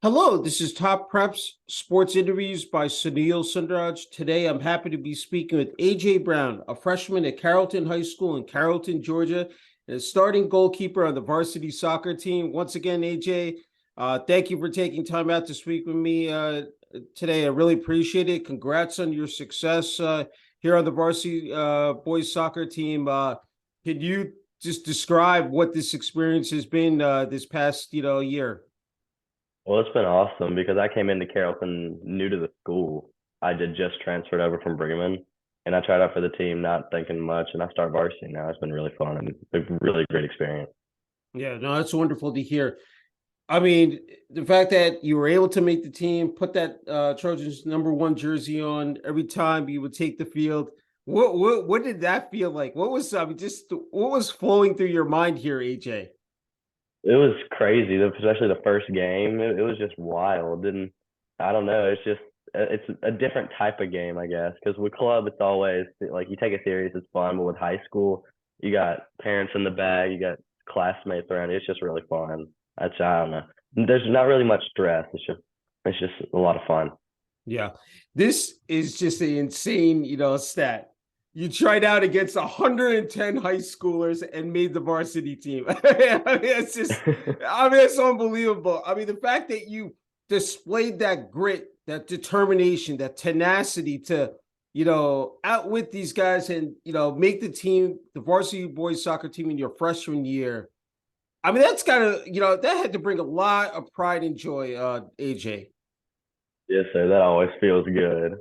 Hello, this is Top Preps Sports Interviews by Sunil Sunder Raj. Today, I'm happy to be speaking with AJ Brown, a freshman at Carrollton High School in Carrollton, Georgia, and a starting goalkeeper on the varsity soccer team. Once again, AJ, thank you for taking time out to speak with me today. I really appreciate it. Congrats on your success here on the Varsity Boys Soccer Team. Can you just describe what this experience has been this past year? Well, it's been awesome because I came into Carrollton new to the school. I did just transferred over from Brigham, and I tried out for the team, not thinking much, and I start varsity now. It's been really fun and a really great experience. Yeah, no, that's wonderful to hear. I mean, the fact that you were able to make the team, put that Trojans #1 jersey on every time you would take the field. What did that feel like? What was just what was flowing through your mind here, AJ? It was crazy, especially the first game. It was just wild, and I don't know. It's a different type of game, I guess, because with club it's always like you take it serious, it's fun, but with high school, you got parents in the bag, you got classmates around. It's just really fun. I don't know. There's not really much stress. It's just a lot of fun. Yeah, this is just an insane, stat. You tried out against 110 high schoolers and made the varsity team. It's unbelievable. I mean, the fact that you displayed that grit, that determination, that tenacity to, outwit these guys and, make the team, the varsity boys soccer team in your freshman year. I mean, that's gotta, that had to bring a lot of pride and joy, AJ. Yes, sir. That always feels good.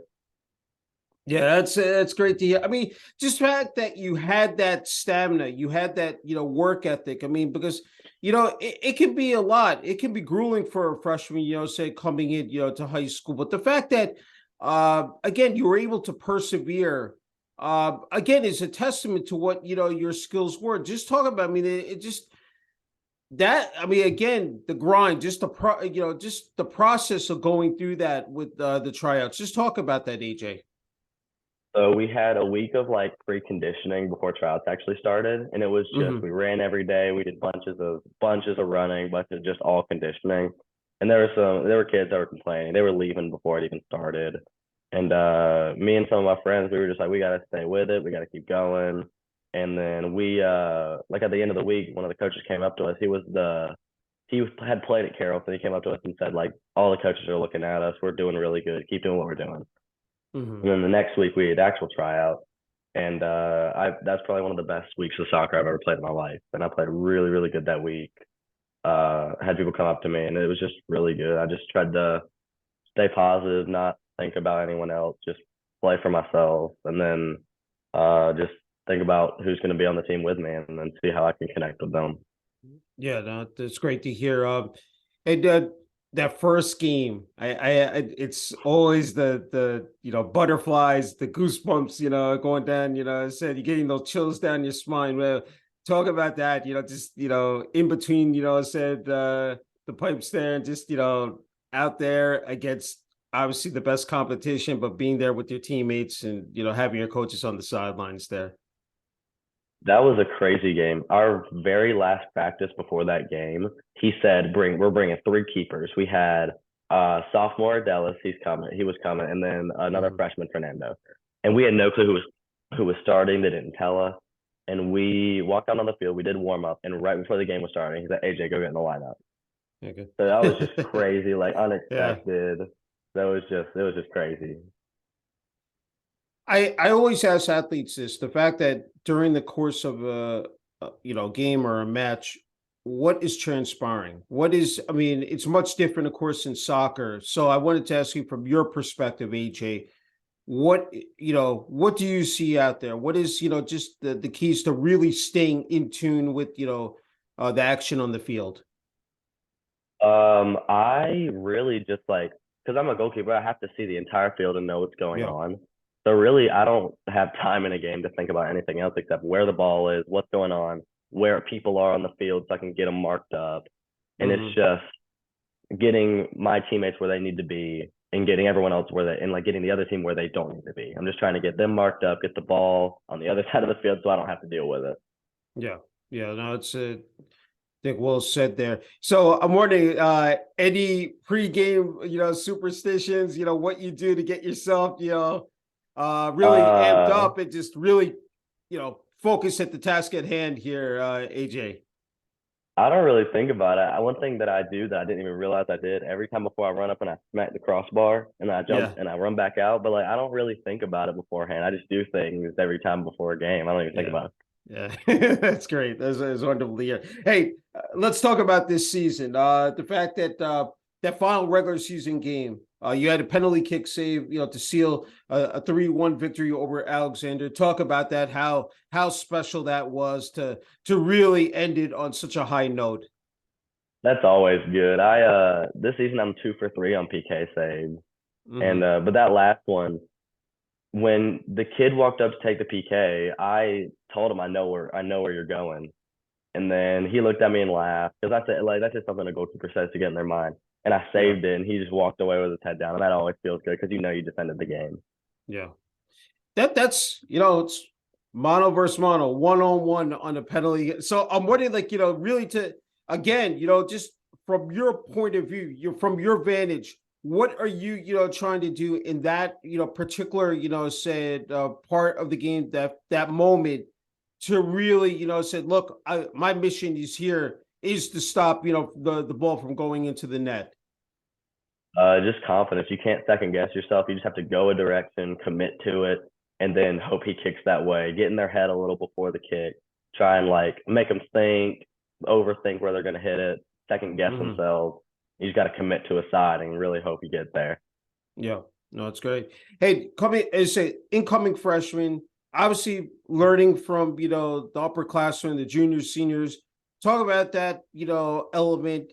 Yeah, that's great to hear. I mean, just the fact that you had that stamina, you had that work ethic. I mean, because it can be a lot. It can be grueling for a freshman, say coming in, to high school. But the fact that again you were able to persevere, again is a testament to what your skills were. Just talk about. I mean, it just that. I mean, again, the grind, just just the process of going through that with the tryouts. Just talk about that, AJ. So we had a week of like pre-conditioning before tryouts actually started, and it was just Hmm. we ran every day. We did bunches of running, bunches of just all conditioning. And there were kids that were complaining. They were leaving before it even started. And me and some of my friends, we were just like, we gotta stay with it. We gotta keep going. And then we like at the end of the week, one of the coaches came up to us. He had played at Carrollton. He came up to us and said like, all the coaches are looking at us. We're doing really good. Keep doing what we're doing. Hmm. And then the next week we had actual tryout, and I that's probably one of the best weeks of soccer I've ever played in my life. And I played really really good that week. Had people come up to me, and it was just really good. I just tried to stay positive, not think about anyone else, just play for myself, and then just think about who's going to be on the team with me, and then see how I can connect with them. Yeah, no, that's great to hear. And that first game, it's always the butterflies, the goosebumps, going down. I said you're getting those chills down your spine. Well, talk about that. Just in between. I said the pipes there, and just out there against obviously the best competition, but being there with your teammates and having your coaches on the sidelines there. That was a crazy game. Our very last practice before that game, he said, we're bringing three keepers." We had sophomore Dallas, he was coming, and then another Mhm. freshman Fernando. And we had no clue who was starting. They didn't tell us. And we walked out on the field, we did warm up, and right before the game was starting, he said, "AJ, go get in the lineup." Okay. So that was just crazy, like Yeah. unexpected. It was just crazy. I always ask athletes this: the fact that during the course of a game or a match, what is transpiring? What is? I mean, it's much different, of course, in soccer. So I wanted to ask you from your perspective, AJ, what do you see out there? What is just the keys to really staying in tune with the action on the field? I really just like because I'm a goalkeeper, I have to see the entire field and know what's going Yeah. on. So really, I don't have time in a game to think about anything else except where the ball is, what's going on, where people are on the field, so I can get them marked up. And it's Hmm. just getting my teammates where they need to be and getting everyone else and like getting the other team where they don't need to be. I'm just trying to get them marked up, get the ball on the other side of the field so I don't have to deal with it. Yeah. Yeah. No, it's think well said there. So I'm wondering, any pregame, superstitions, what you do to get yourself, really amped Uh, up and just really, focus at the task at hand here, AJ. I don't really think about it. One thing that I do that I didn't even realize I did every time before I run up and I smack the crossbar and I jump Yeah, and I run back out, but like I don't really think about it beforehand. I just do things every time before a game. I don't even think yeah. about it. Yeah, that's great. That's wonderful to hear. Hey, let's talk about this season. The fact that that final regular season game, you had a penalty kick save, to seal a 3-1 victory over Alexander. Talk about that. How special that was to really end it on such a high note. That's always good. I this season I'm 2 for 3 on PK saves. And Hmm. but that last one, when the kid walked up to take the PK, I told him I know where you're going. And then he looked at me and laughed because I said like that's just something a goalkeeper says to get in their mind. And I Yeah, saved it, and he just walked away with his head down, and that always feels good because you know you defended the game. yeah. That's it's mono versus mono, 1-on-1 on a penalty. So I'm wondering, like, really to again, just from your point of view, from your vantage, what are you, trying to do in that, particular, said part of the game, that moment to really, said, look, my mission is here is to stop, the ball from going into the net. Just confidence. You can't second guess yourself. You just have to go a direction, commit to it, and then hope he kicks that way. Get in their head a little before the kick. Try and like make them think, overthink where they're going to hit it, second guess Mm-hmm. themselves. You just got to commit to a side and really hope you get there. Yeah, no, it's great. Hey, coming as a incoming freshman, obviously learning from the upperclassmen, the juniors, seniors. Talk about that element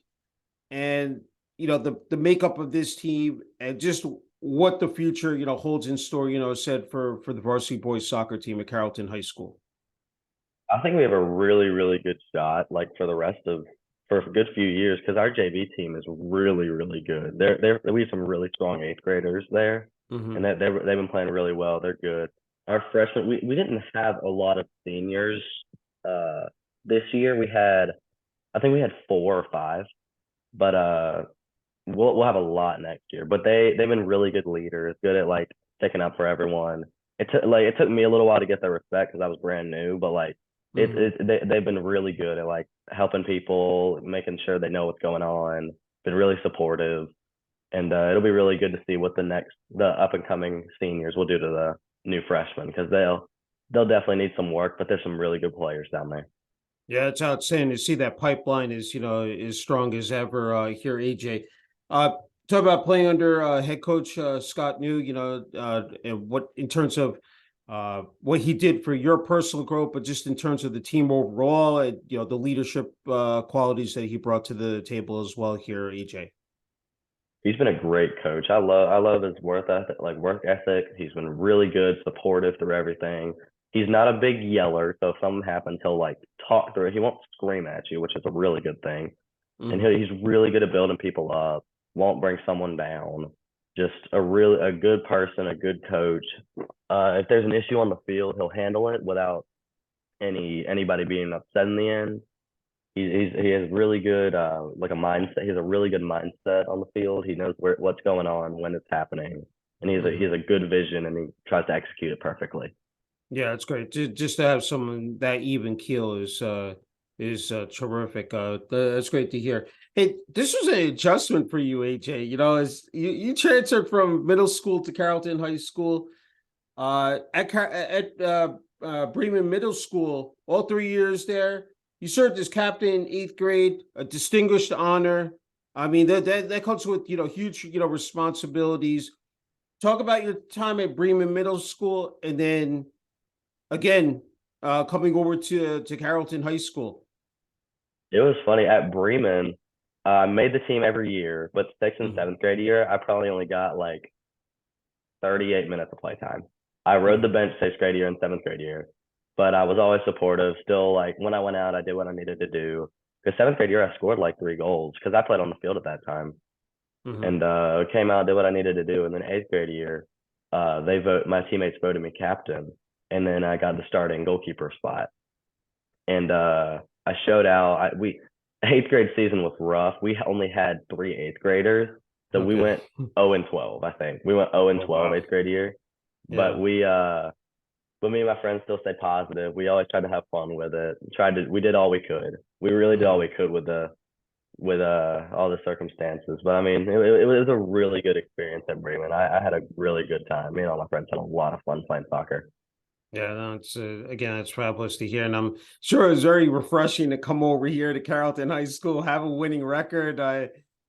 and the makeup of this team and just what the future holds in store. Said for the Varsity Boys Soccer Team at Carrollton High School. I think we have a really, really good shot, like for the rest of for a good few years, because our JV team is really, really good. We have some really strong eighth graders there, and Mm-hmm. they've been playing really well. They're good. Our freshmen, we didn't have a lot of seniors uh this year. I think we had 4 or 5, but we'll have a lot next year. But they've been really good leaders, good at like sticking up for everyone. It took me a little while to get their respect because I was brand new, but like Mm-hmm. they've been really good at like helping people, making sure they know what's going on. Been really supportive, and it'll be really good to see what the up and coming seniors will do to the new freshmen because they'll definitely need some work, but there's some really good players down there. Yeah, it's outstanding to see that pipeline is, as strong as ever here, AJ. Uh, talk about playing under head coach Scott New, and what in terms of what he did for your personal growth, but just in terms of the team overall, and the leadership qualities that he brought to the table as well here, AJ. He's been a great coach. I love his work ethic. He's been really good, supportive through everything. He's not a big yeller, so if something happens, he'll like talk through it. He won't scream at you, which is a really good thing. And Hmm. he's really good at building people up. Won't bring someone down. Just a good person, a good coach. If there's an issue on the field, he'll handle it without anybody being upset in the end. He has really good like a mindset. He has a really good mindset on the field. He knows what's going on when it's happening, and he Hmm. has a good vision, and he tries to execute it perfectly. Yeah, it's great. Just to have someone that even keel is terrific. That's great to hear. Hey, this was an adjustment for you, AJ. As you transferred from middle school to Carrollton High School, at Bremen Middle School, all 3 years there. You served as captain in eighth grade, a distinguished honor. I mean, that comes with huge responsibilities. Talk about your time at Bremen Middle School, and then again, coming over to Carrollton High School. It was funny at Bremen. I made the team every year, but sixth and Mhm, seventh grade year, I probably only got like 38 minutes of play time. I rode the mhm, bench sixth grade year and seventh grade year, but I was always supportive. Still, like when I went out, I did what I needed to do. Because seventh grade year, I scored like 3 goals because I played on the field at that time. mhm, And came out, did what I needed to do. And then eighth grade year, my teammates voted me captain, and then I got the starting goalkeeper spot. And I showed out. eighth grade season was rough. We only had three eighth graders, so we Okay. went 0-12. I think we went 0 and Oh 12 wow. eighth grade year. Yeah. But but me and my friends still stay positive. We always tried to have fun with it. We did all we could. We really did all Mhm. we could with all the circumstances. But I mean, it was a really good experience at Bremen. I had a really good time. Me and all my friends had a lot of fun playing soccer. Yeah, no, it's again, it's fabulous to hear, and I'm sure it's very refreshing to come over here to Carrollton High School, have a winning record.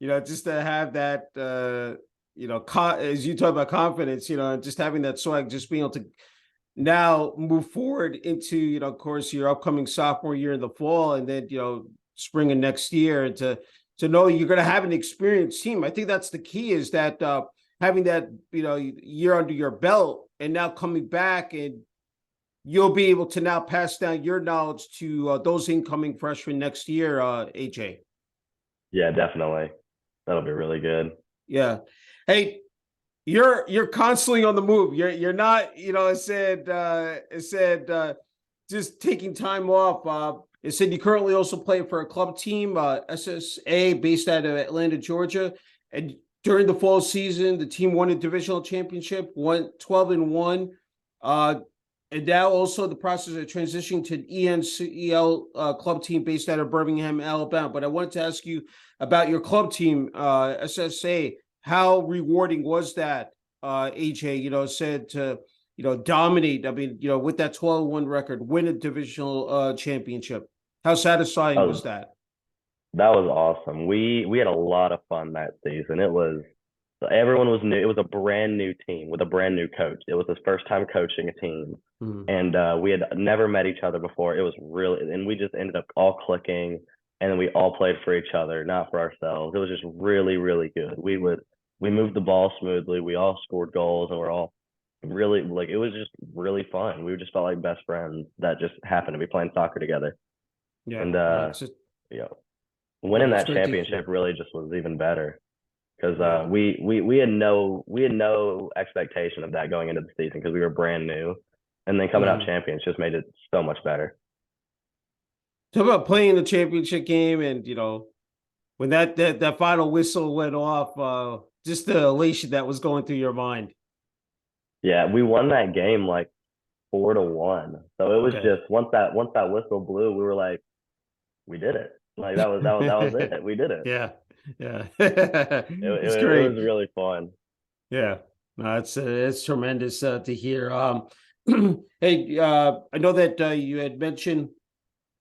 Just to have that, as you talk about confidence, just having that swag, just being able to now move forward into, of course, your upcoming sophomore year in the fall, and then spring of next year, and to know you're going to have an experienced team. I think that's the key, is that having that year under your belt, and now coming back, and you'll be able to now pass down your knowledge to those incoming freshmen next year, AJ. Yeah, definitely. That'll be really good. Yeah. Hey, you're constantly on the move. You're not, it said just taking time off. It said you currently also play for a club team, SSA, based out of Atlanta, Georgia. And during the fall season, the team won a divisional championship, won 12-1. Uh, and now also the process of transitioning to an ENCEL club team based out of Birmingham, Alabama. But I wanted to ask you about your club team, SSA. How rewarding was that, AJ? Said to dominate. I mean, with that 12-1 record, win a divisional championship. How satisfying was Oh, that? that was awesome. We had a lot of fun that season. Everyone was new. It was a brand new team with a brand new coach. It was his first time coaching a team, Mhm. and we had never met each other before. It was really, and we just ended up all clicking, and then we all played for each other, not for ourselves. It was just really, really good. We moved the ball smoothly. We all scored goals, and we're all really like it was just really fun. We just felt like best friends that just happened to be playing soccer together, Yeah, and no, it's just, you know, yeah, winning it's that great to hear. championship really just was even better because Yeah, we had no expectation of that going into the season because we were brand new, and then coming out hmm champions just made it so much better. talk about playing the championship game, and when that final whistle went off, just the elation that was going through your mind. Yeah, we won that game like 4-1. So it was Okay. just once that whistle blew, we were like, we did it. Like that was it. We did it. Yeah, yeah, it's It was great. really fun. Yeah, no, it's tremendous to hear. Hey, I know that you had mentioned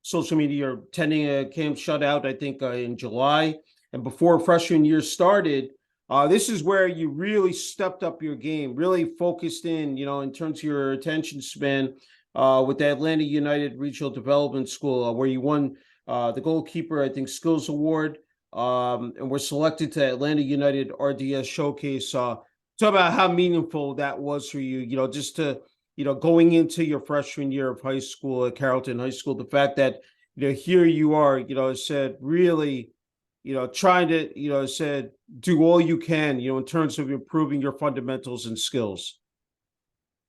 social media. You're attending a camp shutout, I think, in July, and before freshman year started. This is where you really stepped up your game, really focused in terms of your attention span, with the Atlanta United Regional Development School, where you won the goalkeeper, I think, skills award, and were selected to Atlanta United RDS Showcase. Talk about how meaningful that was for you. Just to going into your freshman year of high school at Carrollton High School, the fact that here you are, said really, trying to, said do all you can, in terms of improving your fundamentals and skills.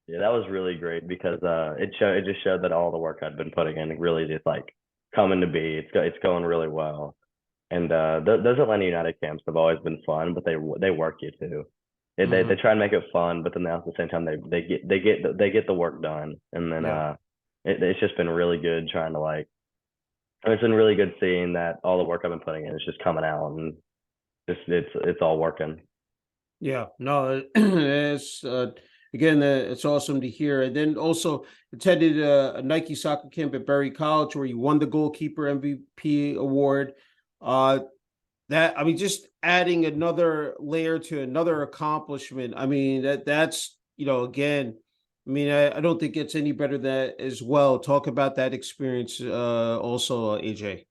Yeah, that was really great because it just showed that all the work I'd been putting in really just like coming to be. It's going really well. And those Atlanta United camps have always been fun, but they work you too. They Mm-hmm. try and make it fun, but then at the same time they get the work done. And then Yeah. it's just been really good trying to like it's been really good seeing that all the work I've been putting in is just coming out and just it's all working. Yeah, no, it's again, it's awesome to hear. And then also attended a Nike soccer camp at Berry College where you won the goalkeeper MVP award. Uh, that I mean, just adding another layer to another accomplishment. I mean, that's again. I mean, I don't think it's any better that as well. Talk about that experience, also, AJ.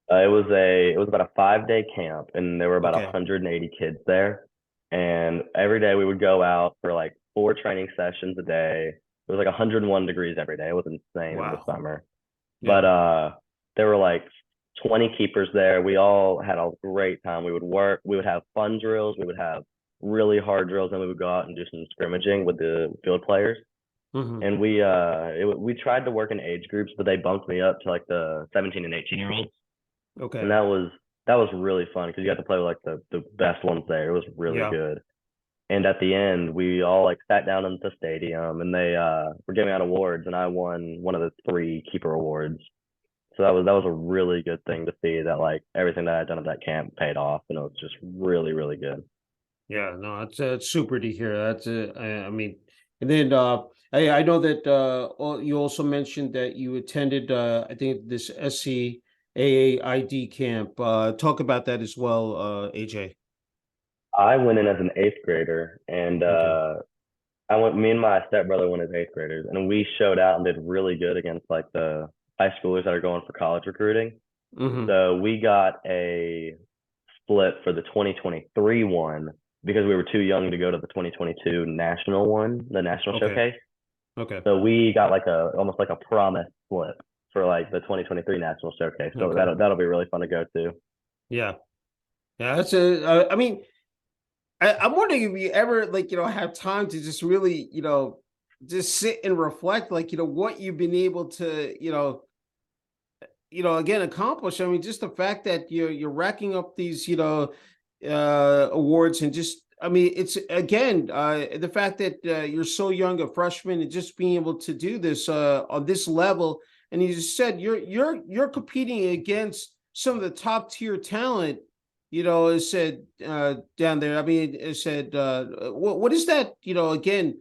It was about a 5 day camp, and there were about Okay. 180 kids there. And every day we would go out for like four training sessions a day. It was like 101 degrees every day. It was insane in the Wow. summer. But Yeah. there were like 20 keepers there. We all had a great time. We would work. We would have fun drills. We would have really hard drills, and we would go out and do some scrimmaging with the field players. Hmm. And we tried to work in age groups, but they bumped me up to like the 17 and 18-year-olds. Okay. and that was really fun because you got to play with like the best ones there. It was really Yeah. good. And at the end, we all like sat down in the stadium, and they were giving out awards, and I won one of the three keeper awards. So that was a really good thing to see that like everything that I'd done at that camp paid off, and it was just really really good. Yeah, no, it's super to hear. That's I mean, and then I know that you also mentioned that you attended I think this SCAAID camp. Talk about that as well, AJ. I went in as an eighth grader, and Okay. I went. Me and my stepbrother went as eighth graders, and we showed out and did really good against like the high schoolers that are going for college recruiting. Mm-hmm. So we got a split for the 2023 one because we were too young to go to the 2022 national one, the national Okay. showcase. Okay. So we got like a almost like a promise split for like the 2023 national showcase. So Okay. that'll be really fun to go to. Yeah. Yeah. That's I mean, I'm wondering if you ever like have time to just really just sit and reflect, like what you've been able to again accomplish. I mean, just the fact that you're racking up these awards, and just I mean, it's again the fact that you're so young, a freshman, and just being able to do this on this level. And you just said you're competing against some of the top tier talent. It said down there. I mean, it said what is that? Again,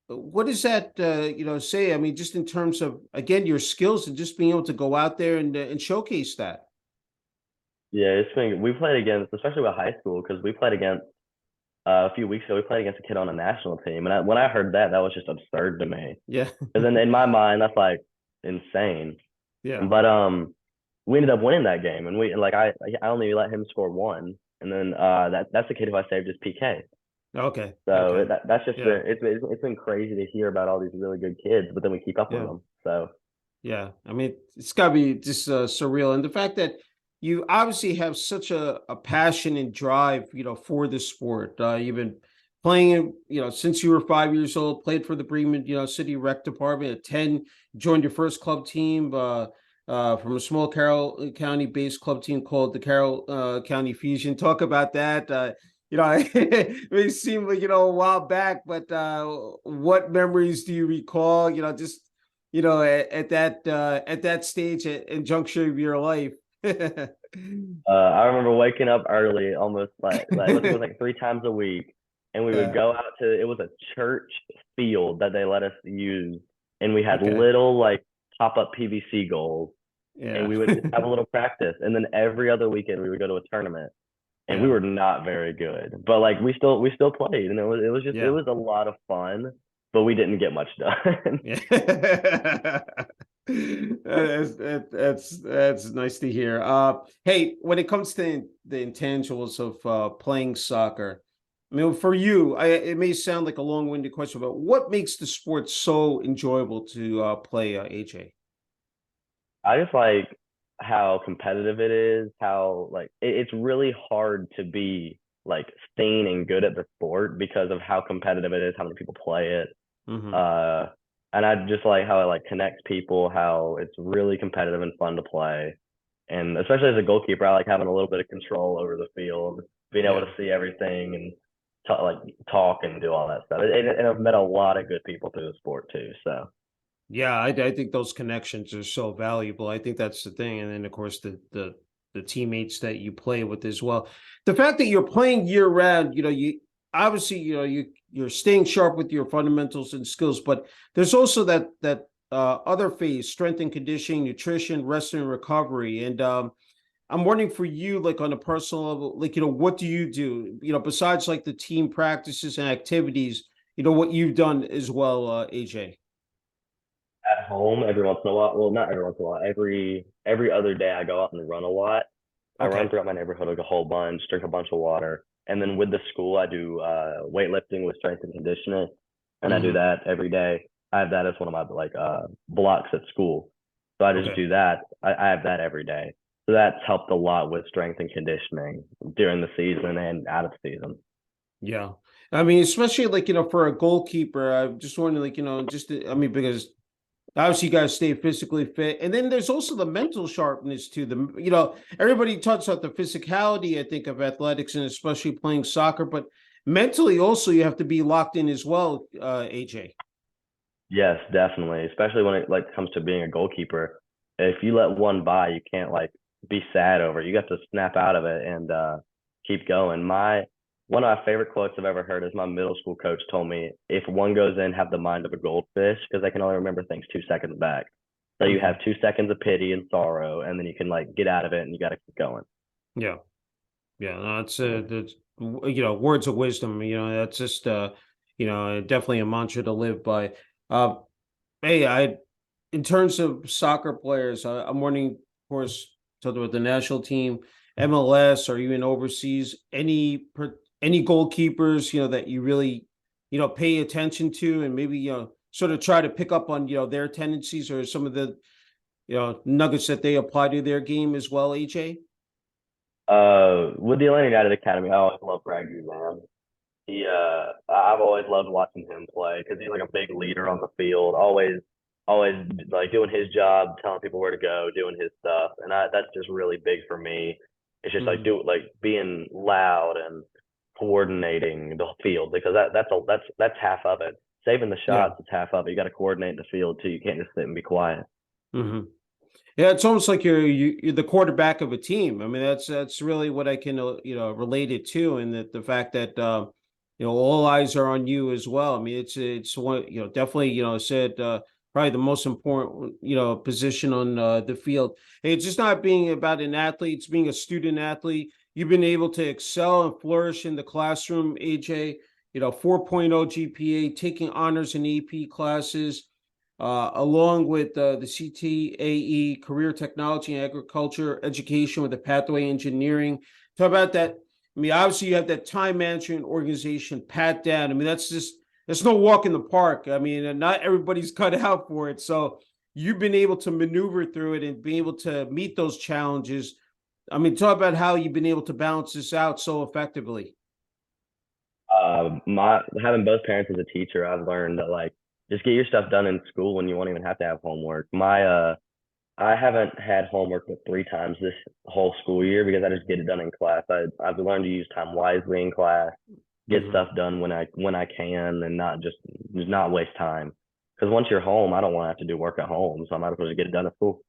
what does that say? I mean, just in terms of again your skills and just being able to go out there and showcase that. Yeah, it's been we played against, especially with high school, because we played against a few weeks ago. We played against a kid on a national team, and when I heard that, that was just absurd to me. Yeah, Because then in my mind, that's like insane. yeah. But we ended up winning that game, and we like I only let him score one, and then that's the kid who I saved his PK. Okay, So okay. that's just Yeah, it's been crazy to hear about all these really good kids, but then we keep up with yeah, them. So yeah. I mean, it's got to be just surreal, and the fact that you obviously have such a passion and drive, for the sport. You've been playing it, since you were 5 years old. Played for the Bremen, City Rec Department. At 10, joined your first club team. From a small Carroll County-based club team called the Carroll County Fusion. Talk about that. It may seem like a while back, but what memories do you recall? Just at that stage and juncture of your life. I remember waking up early, almost like I think it was like three times a week, and we would Yeah. go out to it was a church field that they let us use, and we had Okay. little like pop up PVC goals, and Yeah. we would just have a little practice, and then every other weekend we would go to a tournament, and we Yeah. were not very good, but like we still played, and it Yeah. was a lot of fun, but we didn't get much done. Yeah. That's nice to hear. Hey, when it comes to the intangibles of playing soccer, I mean, for you, it may sound like a long-winded question, but what makes the sport so enjoyable to play, AJ? I just like how competitive it is, how like it's really hard to be like sane and good at the sport because of how competitive it is, how many people play it. Hmm. Uh, and I just like how it like connects people, how it's really competitive and fun to play. And especially as a goalkeeper, I like having a little bit of control over the field, being able to Yeah. see everything and like talk and do all that stuff. And I've met a lot of good people through the sport too. So Yeah, I think those connections are so valuable. I think that's the thing, and then of course the teammates that you play with as well. The fact that you're playing year round, you obviously you're staying sharp with your fundamentals and skills, but there's also that other phase: strength and conditioning, nutrition, rest and recovery. And I'm wondering for you, like on a personal level, like what do you do? Besides like the team practices and activities, what you've done as well, AJ. at home every once in a while. Well, not every once in a while. Every other day, I go out and run a lot. I run Okay. throughout my neighborhood like a whole bunch, drink a bunch of water, and then with the school, I do weightlifting with strength and conditioning, and I do Hmm. that every day. I have that as one of my like blocks at school, so I just Okay. do that. I have that every day, so that's helped a lot with strength and conditioning during the season and out of season. Yeah. I mean, especially like, for a goalkeeper, I just wondering, like, just, I mean, because Obviously, you got to stay physically fit, and then there's also the mental sharpness to them. You know, everybody talks about the physicality, I think, of athletics, and especially playing soccer, but mentally also you have to be locked in as well. AJ. Yes, definitely. Especially when it like comes to being a goalkeeper. If you let one by, you can't like be sad over it. You got to snap out of it and keep going. My One of my favorite quotes I've ever heard is my middle school coach told me, if one goes in, have the mind of a goldfish because they can only remember things 2 seconds back. So you Mm-hmm. have 2 seconds of pity and sorrow, and then you can like get out of it and you got to keep going. Yeah, yeah, no, that's words of wisdom. You know, that's just definitely a mantra to live by. Uh, hey, I in terms of soccer players, I'm wondering, of course, talking about the national team, MLS, or even overseas, any goalkeepers, that you really, pay attention to, and maybe, sort of try to pick up on, their tendencies or some of the, nuggets that they apply to their game as well, AJ? With the Atlanta United Academy, I always love Brad man. I've always loved watching him play because he's like a big leader on the field, always like doing his job, telling people where to go, doing his stuff, and that's just really big for me. It's just like Hmm. being loud and coordinating the field because that's half of it. Saving the Yeah. shots is half of it. You got to coordinate the field too. You can't just sit and be quiet. Hmm. Yeah, it's almost like you're the quarterback of a team. I mean, that's really what I can relate it to, and that the fact that all eyes are on you as well. I mean, it's one definitely said probably the most important position on the field. Hey, it's just not being about an athlete; it's being a student athlete. You've been able to excel and flourish in the classroom, AJ. 4.0 GPA, taking honors and AP classes along with the CTAE, Career Technology and Agriculture Education with the Pathway Engineering. Talk about that. I mean, obviously, you have that time management organization pat down. I mean, that's no walk in the park. I mean, not everybody's cut out for it. So you've been able to maneuver through it and be able to meet those challenges. I mean, talk about how you've been able to balance this out so effectively. My Having both parents as a teacher, I've learned that like just get your stuff done in school when you won't even have to have homework. I haven't had homework but 3 times this whole school year because I just get it done in class. I've learned to use time wisely in class, get Mm-hmm. stuff done when I can, and just not waste time. Because once you're home, I don't want to have to do work at home, so I might as well just get it done at school.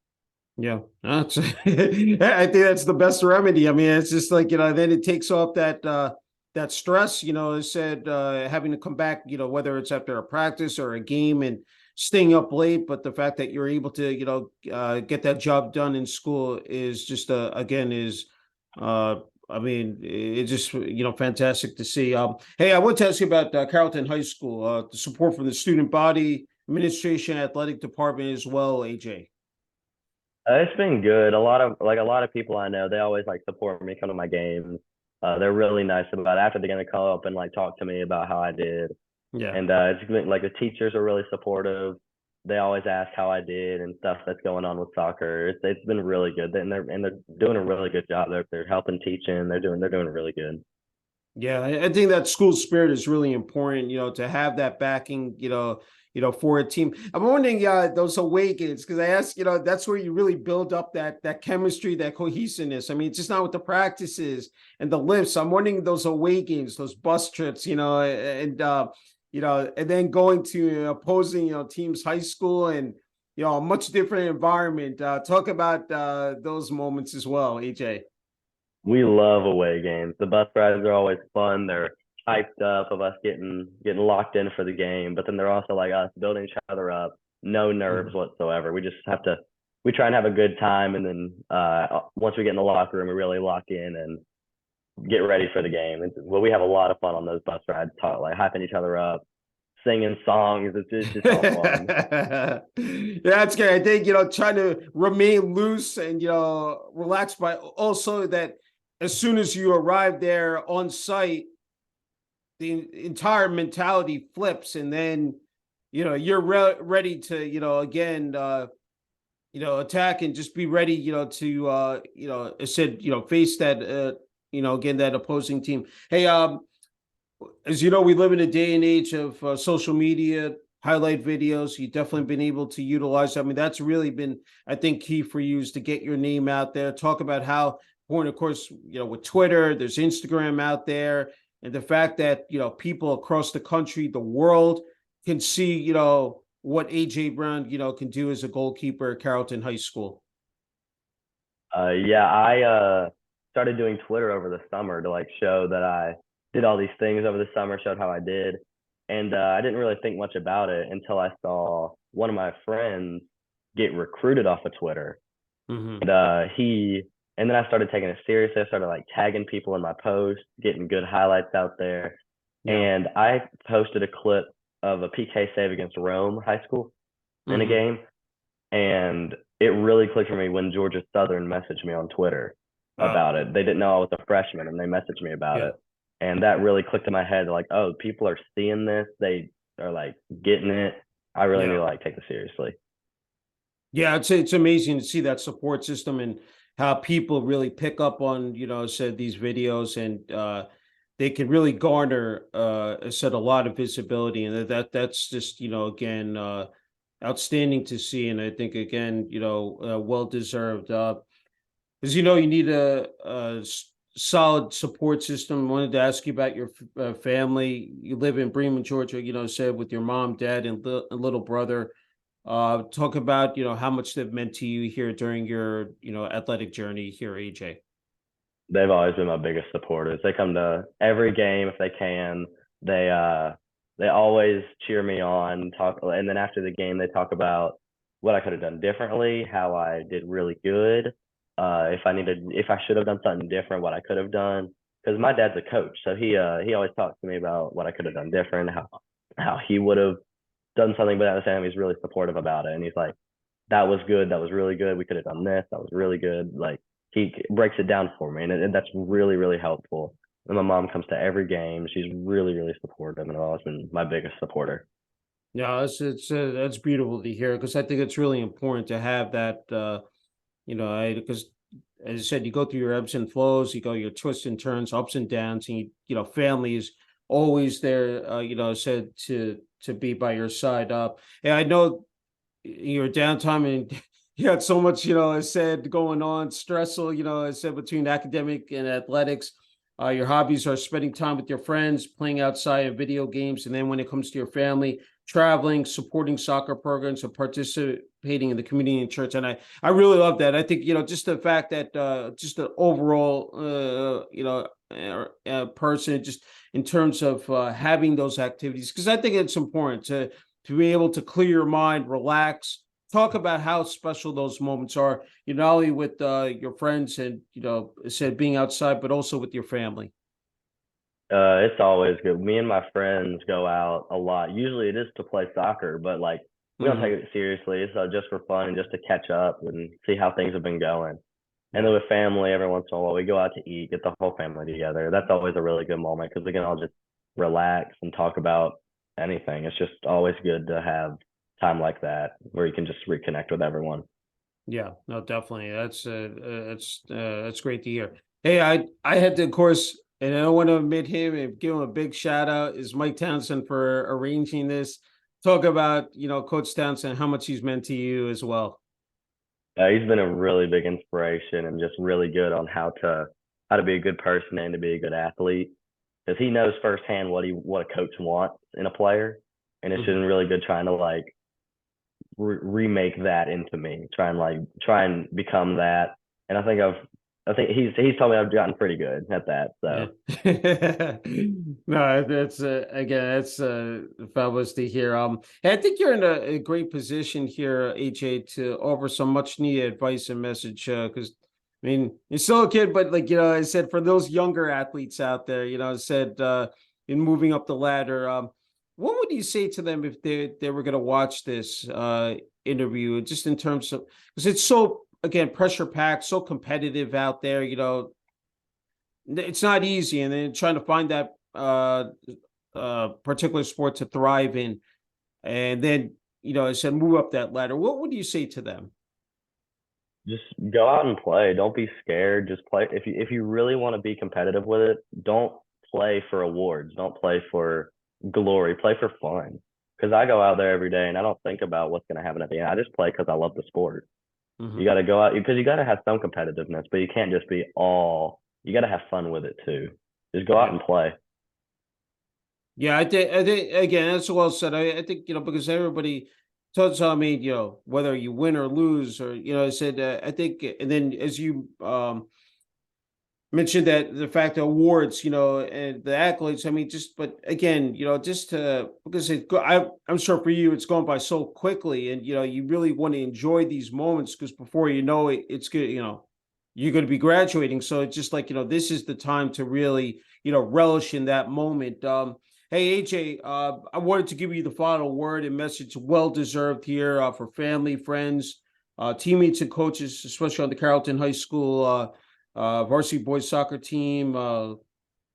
Yeah, that's, I think that's the best remedy. I mean, it's just like, then it takes off that stress, I said, having to come back, whether it's after a practice or a game and staying up late, but the fact that you're able to, get that job done in school is just, again, is, I mean, it's just, fantastic to see. Hey, I want to ask you about Carrollton High School, the support from the student body, administration, athletic department as well, AJ. It's been good. A lot of people I know, they always like support me, come to my games. They're really nice about it. After the game, they call up and like talk to me about how I did. Yeah. And it's been like the teachers are really supportive. They always ask how I did and stuff that's going on with soccer. It's been really good, and they're doing a really good job. They're helping teaching. They're doing really good. Yeah, I think that school spirit is really important, to have that backing, for a team. I'm wondering, those away games, because I asked, that's where you really build up that chemistry, that cohesiveness. I mean, it's just not with the practices and the lifts. I'm wondering those away games, those bus trips, and then going to opposing, teams high school and a much different environment. Talk about those moments as well, AJ. We love away games. The bus rides are always fun. They're hyped up of us getting locked in for the game, but then they're also like us building each other up. No nerves whatsoever. We try and have a good time, and then once we get in the locker room, we really lock in and get ready for the game. We have a lot of fun on those bus rides, like hyping each other up, singing songs. It's just all fun. Yeah, that's good. I think, trying to remain loose and, relax, but also that as soon as you arrive there on site, the entire mentality flips, and then, you're ready to, again, attack and just be ready, to, I said, face that, again, that opposing team. Hey, as you know, we live in a day and age of social media. highlight videos. You've definitely been able to utilize. I mean, that's really been, I think, key for you is to get your name out there. Talk about how important, of course, with Twitter, there's Instagram out there, and the fact that people across the country, the world, can see what AJ Brown can do as a goalkeeper at Carrollton High School. Yeah, I started doing Twitter over the summer to like show that I did all these things over the summer, showed how I did. And I didn't really think much about it until I saw one of my friends get recruited off of Twitter. Mm-hmm. And and then I started taking it seriously. I started like tagging people in my posts, getting good highlights out there. Yeah. And I posted a clip of a PK save against Rome High School in a Mm-hmm. game. And it really clicked for me when Georgia Southern messaged me on Twitter Oh, about it. They didn't know I was a freshman and they messaged me about yeah. it. And that really clicked in my head like, oh, people are seeing this. They are like getting it. I really need Yeah. to like take this seriously. Yeah, it's amazing to see that support system and how people really pick up on, said these videos, and they can really garner said a lot of visibility, and that's just, again, outstanding to see. And I think, again, well deserved. Because you need a solid support system. I wanted to ask you about your family. You live in Bremen, Georgia, said with your mom, dad, and little brother. Talk about, how much they've meant to you here during your, athletic journey here, AJ. They've always been my biggest supporters. They come to every game if they can. They always cheer me on, talk, and then after the game they talk about what I could have done differently, how I did really good. If I should have done something different, what I could have done. Because my dad's a coach, so he always talks to me about what I could have done different, how he would have done something, but at the same time he's really supportive about it. And he's like, that was good, that was really good. We could have done this, that was really good. Like he breaks it down for me, and that's really, really helpful. And my mom comes to every game. She's really, really supportive, and I've always been my biggest supporter. Yeah, it's that's beautiful to hear, because I think it's really important to have that. I because as I said, you go through your ebbs and flows, you go your twists and turns, ups and downs, and family is always there. Said to be by your side. And I know your downtime, and you had so much, I said, going on, stressful, I said, between academic and athletics. Your hobbies are spending time with your friends, playing outside of video games, and then when it comes to your family, traveling, supporting soccer programs, and participating in the community and church. And I really love that. I think, just the fact that just the overall, person, just in terms of having those activities, because I think it's important to be able to clear your mind, relax, talk about how special those moments are, not only with your friends and, said being outside, but also with your family. It's always good. Me and my friends go out a lot. Usually it is to play soccer, but like we don't take Hmm. it seriously. So just for fun and just to catch up and see how things have been going. And Yeah. then with family, every once in a while, we go out to eat, get the whole family together. That's always a really good moment because we can all just relax and talk about anything. It's just always good to have time like that where you can just reconnect with everyone. Yeah, no, definitely. That's great to hear. Hey, I had to, of course, and I want to admit him and give him a big shout out, is Mike Townsend, for arranging this. Talk about, Coach Townsend, how much he's meant to you as well. He's been a really big inspiration and just really good on how to be a good person and to be a good athlete because he knows firsthand what a coach wants in a player, and it's been Mhm. really good trying to like remake that into me, try and become that. And I think he's told me I've gotten pretty good at that. Yeah. So No, that's again, that's fabulous to hear. And I think you're in a great position here, AJ, to offer some much needed advice and message. Because I mean, you're still a kid, but like, I said, for those younger athletes out there, I said, in moving up the ladder, what would you say to them if they were going to watch this interview, just in terms of, because it's so, again, pressure packed, so competitive out there, it's not easy, and then trying to find that particular sport to thrive in, and then, I said, move up that ladder. What would you say to them? just go out and play. Don't be scared. Just play. If you really want to be competitive with it, don't play for awards. Don't play for glory. Play for fun. because I go out there every day and I don't think about what's going to happen at the end. I just play because I love the sport. You got to go out because you got to have some competitiveness, but you can't just be all. You got to have fun with it too. Just go out Yeah. and play. Yeah, I think again, that's well said. I think, because everybody tells me, whether you win or lose, or, I said, I think, and then as you mentioned that the fact that awards, and the accolades, I mean, just, but again, just because I'm sure for you, it's going by so quickly, and, you really want to enjoy these moments because before you know it, it's good, you're going to be graduating. So it's just like, this is the time to really, relish in that moment. Hey, AJ, I wanted to give you the final word and message, well deserved here, for family, friends, teammates, and coaches, especially on the Carrollton High School Varsity Boys Soccer Team, uh,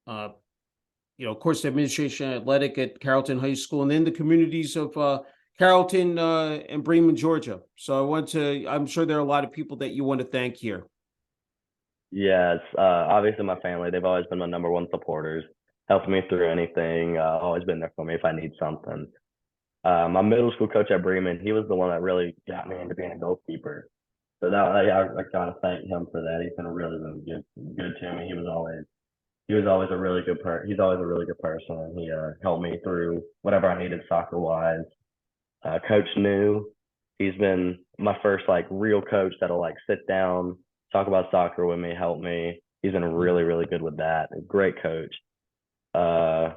of course, the administration athletic at Carrollton High School, and then the communities of Carrollton and Bremen, Georgia. So I'm sure there are a lot of people that you want to thank here. Yeah, it's obviously my family. They've always been my number one supporters, helped me through anything. Always been there for me if I need something. My middle school coach at Bremen, he was the one that really got me into being a goalkeeper. So that I gotta thank him for that. He's been really good to me. He was always a really good He's always a really good person, and he helped me through whatever I needed soccer wise. Coach New, he's been my first like real coach that'll like sit down, talk about soccer with me, help me. He's been really good with that. A great coach. Uh,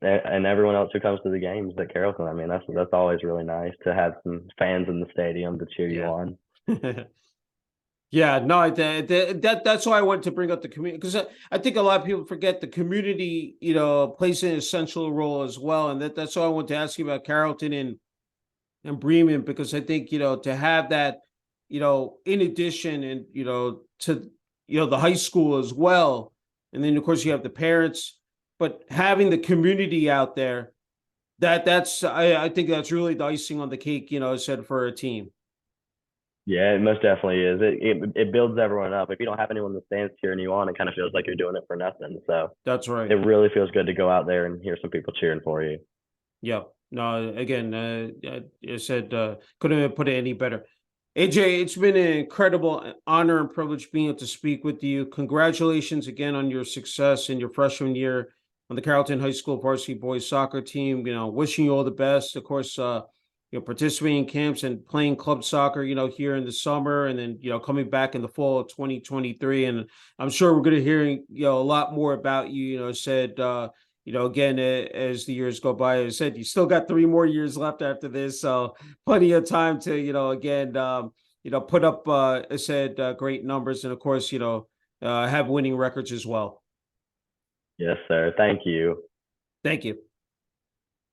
and everyone else who comes to the games at Carrollton. I mean, that's always really nice to have some fans in the stadium to cheer you Yeah. on. Yeah, no, that's why I wanted to bring up the community, because I think a lot of people forget the community, plays an essential role as well. And that's why I want to ask you about Carrollton and Bremen, because I think, to have that, in addition, and, to, the high school as well. And then, of course, you have the parents, but having the community out there, I think that's really the icing on the cake, said for a team. Yeah, it most definitely is. It builds everyone up. If you don't have anyone in the stands cheering you on, it kind of feels like you're doing it for nothing. So That's it right. really feels good to go out there and hear some people cheering for you. Yeah. No, again, I said, couldn't have put it any better. AJ, it's been an incredible honor and privilege being able to speak with you. Congratulations again on your success in your freshman year on the Carrollton High School Varsity Boys Soccer Team. Wishing you all the best. Of course, participating in camps and playing club soccer, here in the summer, and then, coming back in the fall of 2023. And I'm sure we're going to hear, a lot more about you, said, again, as the years go by. As I said, you still got 3 more years left after this. So plenty of time to, again, put up, I said, great numbers. And of course, have winning records as well. Yes, sir. Thank you. Thank you.